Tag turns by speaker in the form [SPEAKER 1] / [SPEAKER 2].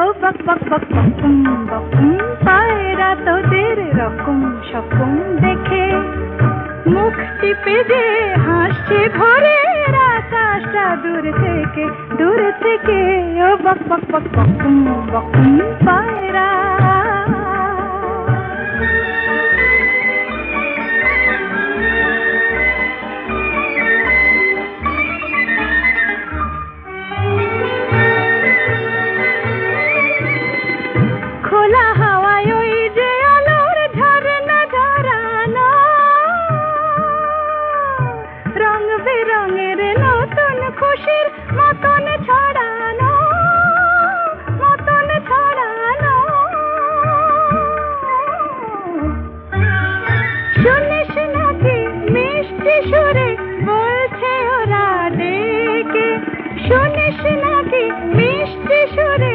[SPEAKER 1] ও বক বক বক বকুম বকুম পায়রা তোদের রকম সকম দেখে মুখ টিপে যে হাসছে ভোরের আকাশটা দূর থেকে ও বক বক বক বকুম বকুম পায়রা